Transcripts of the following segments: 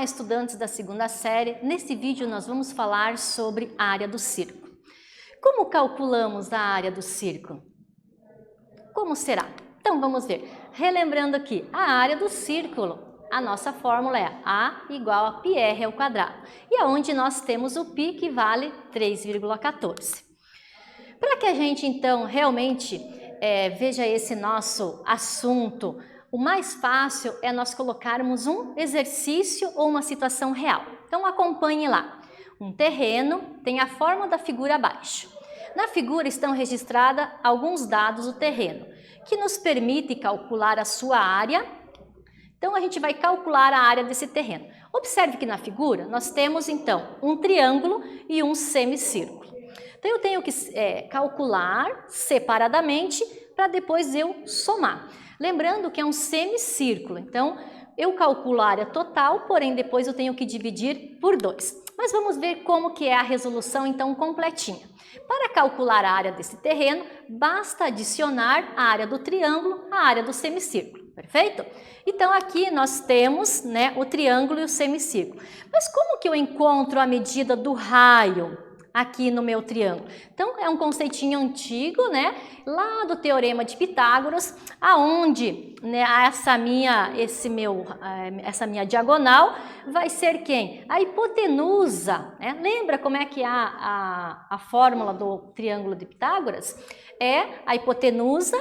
Olá, estudantes da segunda série. Nesse vídeo nós vamos falar sobre a área do círculo. Como calculamos a área do círculo? Como será? Então vamos ver. Relembrando aqui, a área do círculo, a nossa fórmula é A igual a πr ao quadrado. E aonde nós temos o π que vale 3,14. Para que a gente então realmente veja esse nosso assunto, o mais fácil é nós colocarmos um exercício ou uma situação real. Então acompanhe lá. Um terreno tem a forma da figura abaixo. Na figura estão registrados alguns dados do terreno, que nos permite calcular a sua área. Então a gente vai calcular a área desse terreno. Observe que na figura nós temos então um triângulo e um semicírculo. Então eu tenho que calcular separadamente para depois eu somar. Lembrando que é um semicírculo, então eu calculo a área total, porém depois eu tenho que dividir por 2. Mas vamos ver como que é a resolução então completinha. Para calcular a área desse terreno, basta adicionar a área do triângulo à área do semicírculo, perfeito? Então aqui nós temos, o triângulo e o semicírculo. Mas como que eu encontro a medida do raio aqui no meu triângulo? Então é um conceitinho antigo, lá do Teorema de Pitágoras, aonde essa minha diagonal vai ser quem? A hipotenusa, Lembra como é que é a fórmula do triângulo de Pitágoras? É a hipotenusa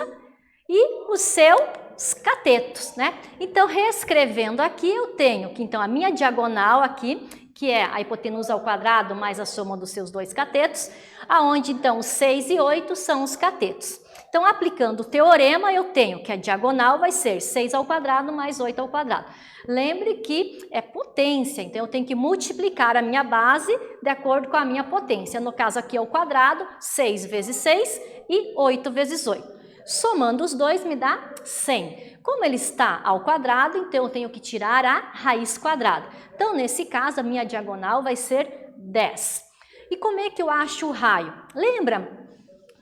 e os seus catetos, Então reescrevendo aqui eu tenho que então a minha diagonal aqui, que é a hipotenusa ao quadrado mais a soma dos seus dois catetos, aonde então os 6 e 8 são os catetos. Então, aplicando o teorema, eu tenho que a diagonal vai ser 6 ao quadrado mais 8 ao quadrado. Lembre que é potência, então eu tenho que multiplicar a minha base de acordo com a minha potência. No caso aqui é o quadrado, 6 vezes 6 e 8 vezes 8. Somando os dois me dá 100. Como ele está ao quadrado, então eu tenho que tirar a raiz quadrada. Então, nesse caso, a minha diagonal vai ser 10. E como é que eu acho o raio? Lembra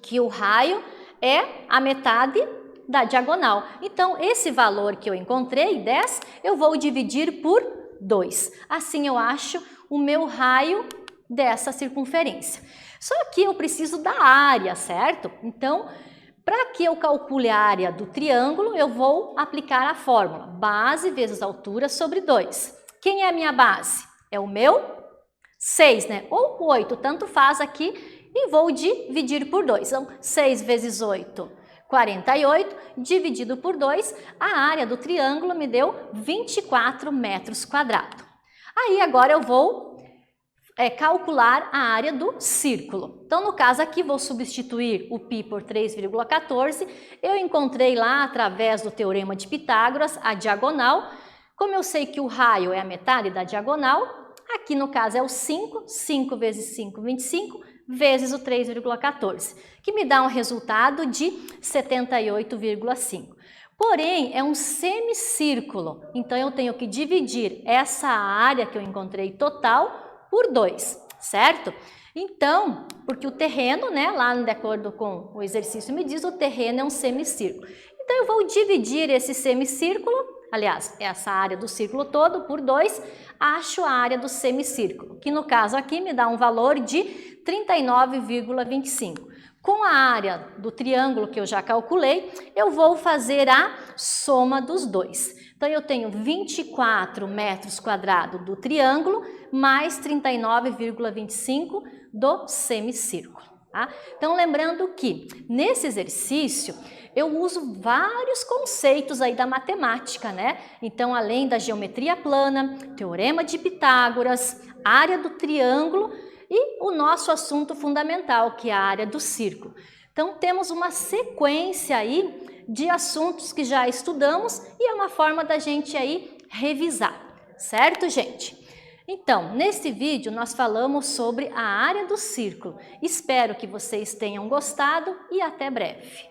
que o raio é a metade da diagonal. Então, esse valor que eu encontrei, 10, eu vou dividir por 2. Assim eu acho o meu raio dessa circunferência. Só que eu preciso da área, certo? Então, para que eu calcule a área do triângulo, eu vou aplicar a fórmula base vezes altura sobre 2. Quem é a minha base? É o meu 6, Ou 8, tanto faz aqui, e vou dividir por 2. Então, 6 vezes 8, 48, dividido por 2, a área do triângulo me deu 24 metros quadrados. Aí agora eu vou calcular a área do círculo. Então, no caso aqui, vou substituir o π por 3,14. Eu encontrei lá, através do Teorema de Pitágoras, a diagonal. Como eu sei que o raio é a metade da diagonal, aqui no caso é o 5, 5 vezes 5, 25, vezes o 3,14, que me dá um resultado de 78,5. Porém, é um semicírculo, então eu tenho que dividir essa área que eu encontrei total por 2, certo? Então, porque o terreno, lá de acordo com o exercício me diz, o terreno é um semicírculo. Então, eu vou dividir esse semicírculo, aliás, essa área do círculo todo, por 2, acho a área do semicírculo, que no caso aqui me dá um valor de 39,25. Com a área do triângulo que eu já calculei, eu vou fazer a soma dos dois. Então, eu tenho 24 metros quadrados do triângulo mais 39,25 do semicírculo. Tá? Então, lembrando que nesse exercício eu uso vários conceitos aí da matemática, Então, além da geometria plana, teorema de Pitágoras, área do triângulo e o nosso assunto fundamental, que é a área do círculo. Então, temos uma sequência aí de assuntos que já estudamos e é uma forma da gente aí revisar, certo, gente? Então, nesse vídeo nós falamos sobre a área do círculo. Espero que vocês tenham gostado e até breve.